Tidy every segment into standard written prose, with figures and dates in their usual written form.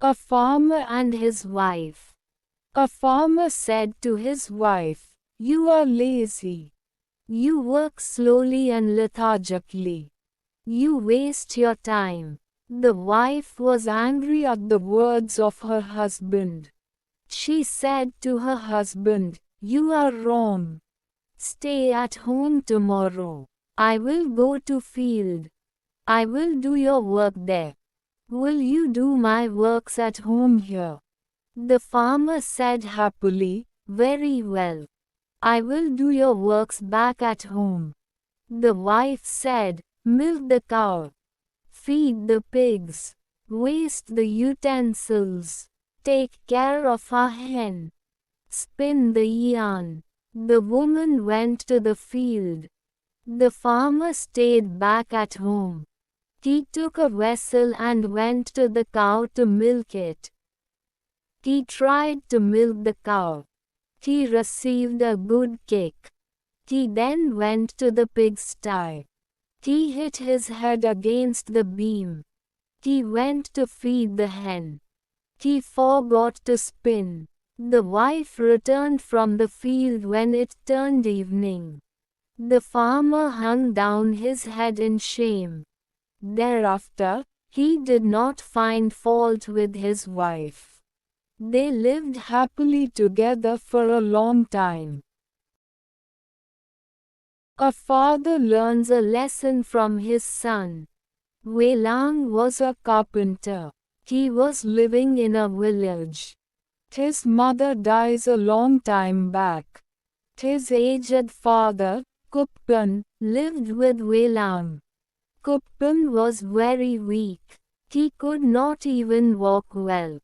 A farmer and his wife. A farmer said to his wife, "You are lazy. You work slowly and lethargically. You waste your time." The wife was angry at the words of her husband. She said to her husband, "You are wrong. Stay at home tomorrow. I will go to field. I will do your work there. Will you do my works at home here?" The farmer said happily, "Very well. I will do your works back at home." The wife said, "Milk the cow. Feed the pigs. Waste the utensils. Take care of our hen. Spin the yarn." The woman went to the field. The farmer stayed back at home. He took a vessel and went to the cow to milk it. He tried to milk the cow. He received a good kick. He then went to the pigsty. He hit his head against the beam. He went to feed the hen. He forgot to spin. The wife returned from the field when it turned evening. The farmer hung down his head in shame. Thereafter, he did not find fault with his wife. They lived happily together for a long time. A father learns a lesson from his son. Wei Lang was a carpenter. He was living in a village. His mother dies a long time back. His aged father, Kuppan, lived with Wei Lang. Kuppan was very weak. He could not even walk well.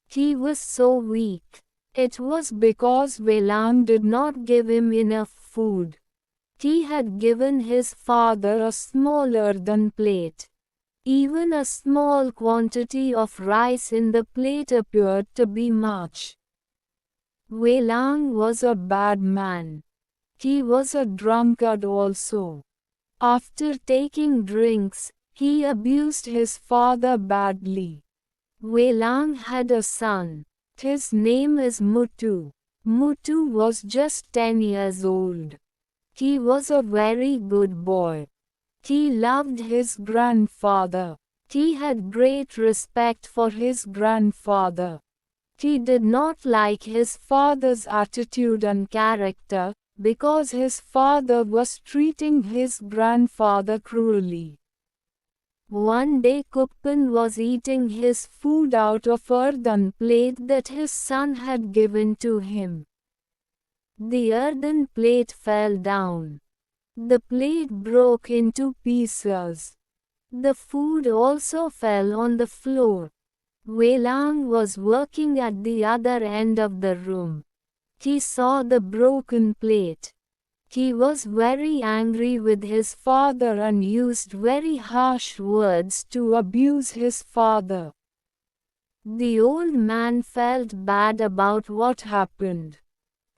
He was so weak. It was because Wei Lang did not give him enough food. He had given his father a small earthen plate. Even a small quantity of rice in the plate appeared to be much. Wei Lang was a bad man. He was a drunkard also. After taking drinks, he abused his father badly. Wei Lang had a son. His name is Mutu. Mutu was just 10 years old. He was a very good boy. He loved his grandfather. He had great respect for his grandfather. He did not like his father's attitude and character, because his father was treating his grandfather cruelly. One day Kuppan was eating his food out of earthen plate that his son had given to him. The earthen plate fell down. The plate broke into pieces. The food also fell on the floor. Wei Lang was working at the other end of the room. He saw the broken plate. He was very angry with his father and used very harsh words to abuse his father. The old man felt bad about what happened.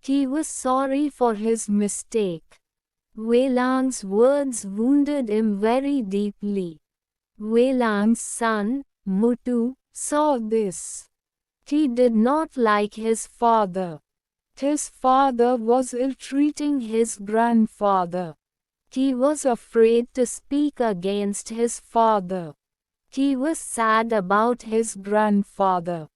He was sorry for his mistake. Wei Lang's words wounded him very deeply. Wei Lang's son, Mutu, saw this. He did not like his father. His father was ill-treating his grandfather. He was afraid to speak against his father. He was sad about his grandfather.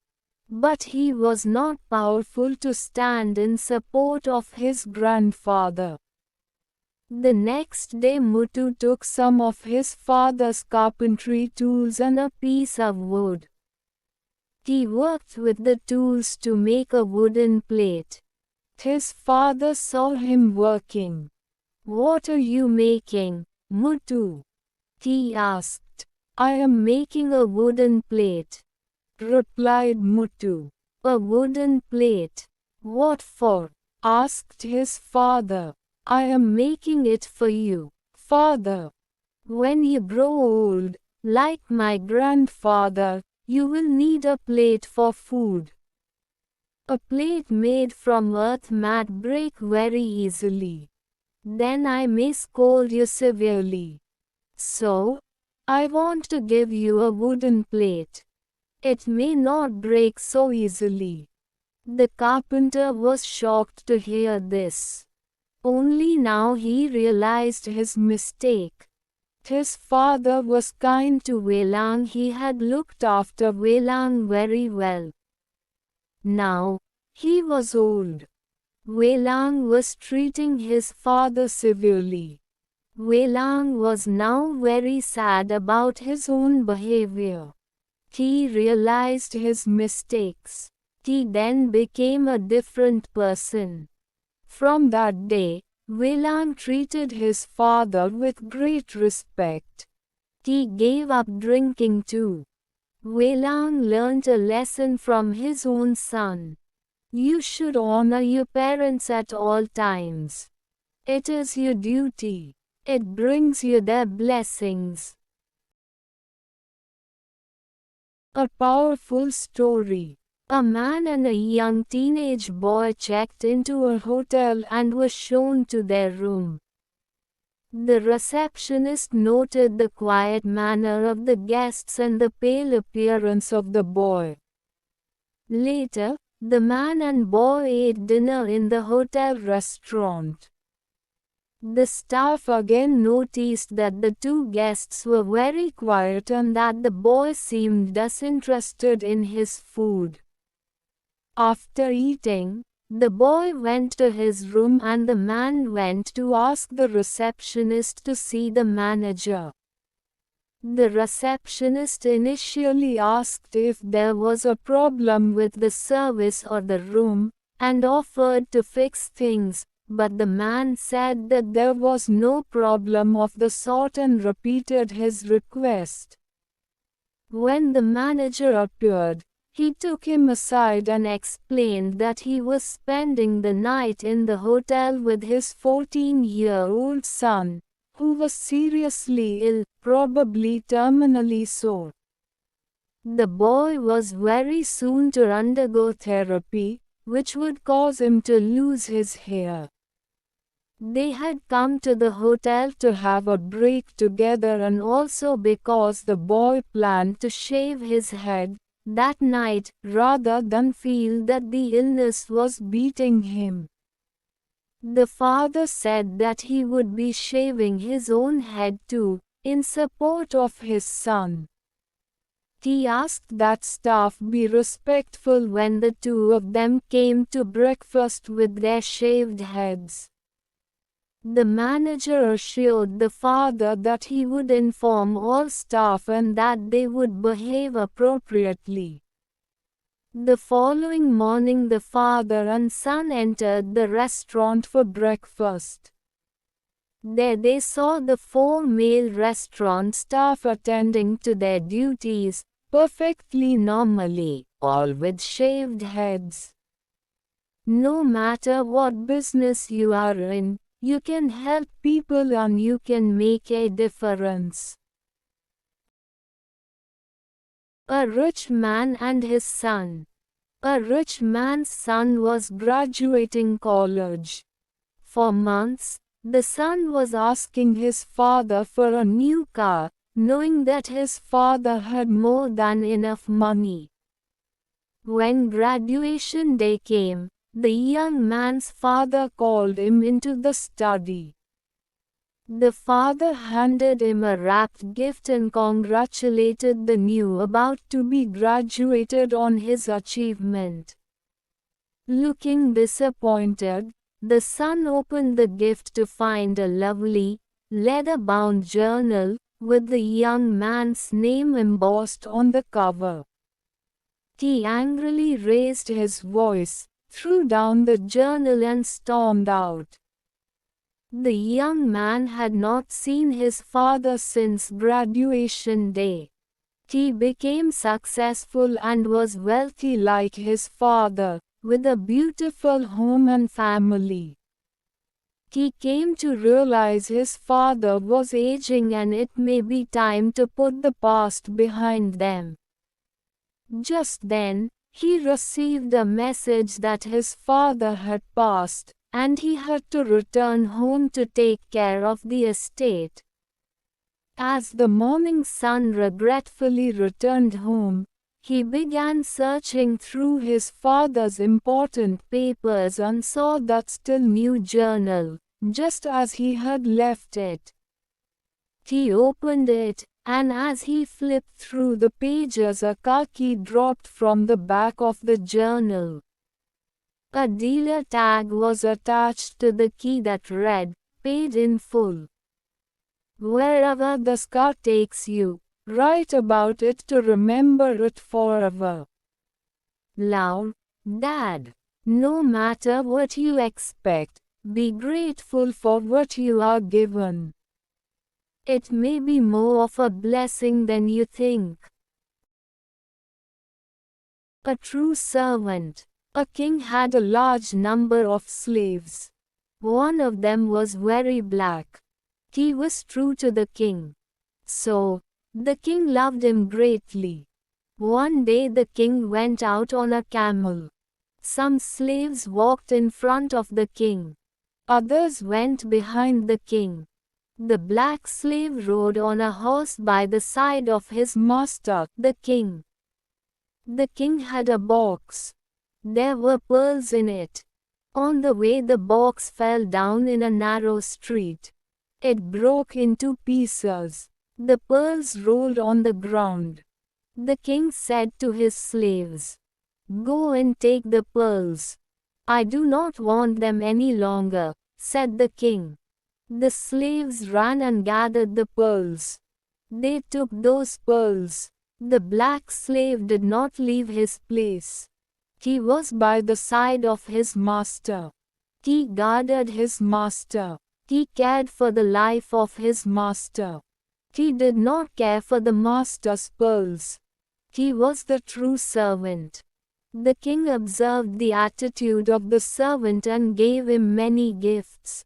But he was not powerful to stand in support of his grandfather. The next day Mutu took some of his father's carpentry tools and a piece of wood. He worked with the tools to make a wooden plate. His father saw him working. "What are you making, Mutu?" he asked. "I am making a wooden plate," replied Mutu. "A wooden plate? What for?" asked his father. "I am making it for you, father. When you grow old, like my grandfather, you will need a plate for food. A plate made from earth might break very easily. Then I may scold you severely. So, I want to give you a wooden plate." It may not break so easily. The carpenter was shocked to hear this. Only now he realized his mistake. His father was kind to Weilang. He had looked after Weilang very well. Now, he was old. Weilang was treating his father severely. Weilang was now very sad about his own behavior. He realized his mistakes. He then became a different person. From that day, Weilang treated his father with great respect. He gave up drinking too. Weilang learned a lesson from his own son. You should honor your parents at all times. It is your duty. It brings you their blessings. A powerful story. A man and a young teenage boy checked into a hotel and were shown to their room. The receptionist noted the quiet manner of the guests and the pale appearance of the boy. Later, the man and boy ate dinner in the hotel restaurant. The staff again noticed that the two guests were very quiet and that the boy seemed disinterested in his food. After eating, the boy went to his room and the man went to ask the receptionist to see the manager. The receptionist initially asked if there was a problem with the service or the room, and offered to fix things, but the man said that there was no problem of the sort and repeated his request. When the manager appeared, he took him aside and explained that he was spending the night in the hotel with his 14-year-old son, who was seriously ill, probably terminally so. The boy was very soon to undergo therapy, which would cause him to lose his hair. They had come to the hotel to have a break together and also because the boy planned to shave his head that night, rather than feel that the illness was beating him. The father said that he would be shaving his own head too, in support of his son. He asked that staff be respectful when the two of them came to breakfast with their shaved heads. The manager assured the father that he would inform all staff and that they would behave appropriately. The following morning the father and son entered the restaurant for breakfast. There they saw the 4 male restaurant staff attending to their duties, perfectly normally, all with shaved heads. No matter what business you are in, you can help people and you can make a difference. A rich man and his son. A rich man's son was graduating college. For months, the son was asking his father for a new car, knowing that his father had more than enough money. When graduation day came, the young man's father called him into the study. The father handed him a wrapped gift and congratulated the new about to be graduated on his achievement. Looking disappointed, the son opened the gift to find a lovely, leather-bound journal, with the young man's name embossed on the cover. He angrily raised his voice, threw down the journal and stormed out. The young man had not seen his father since graduation day. He became successful and was wealthy like his father, with a beautiful home and family. He came to realize his father was aging and it may be time to put the past behind them. Just then, he received a message that his father had passed, and he had to return home to take care of the estate. As the morning sun regretfully returned home, He began searching through his father's important papers and saw that still new journal, just as he had left it. He opened it, and as he flipped through the pages a car key dropped from the back of the journal. A dealer tag was attached to the key that read, "Paid in full. Wherever this car takes you, write about it to remember it forever." Love, Dad. No matter what you expect, be grateful for what you are given. It may be more of a blessing than you think. A true servant. A king had a large number of slaves. One of them was very black. He was true to the king. So, the king loved him greatly. One day the king went out on a camel. Some slaves walked in front of the king. Others went behind the king. The black slave rode on a horse by the side of his master, the king. The king had a box. There were pearls in it. On the way the box fell down in a narrow street. It broke into pieces. The pearls rolled on the ground. The king said to his slaves, "Go and take the pearls." "I do not want them any longer," said the king. The slaves ran and gathered the pearls. They took those pearls. The black slave did not leave his place. He was by the side of his master. He guarded his master. He cared for the life of his master. He did not care for the master's pearls. He was the true servant. The king observed the attitude of the servant and gave him many gifts.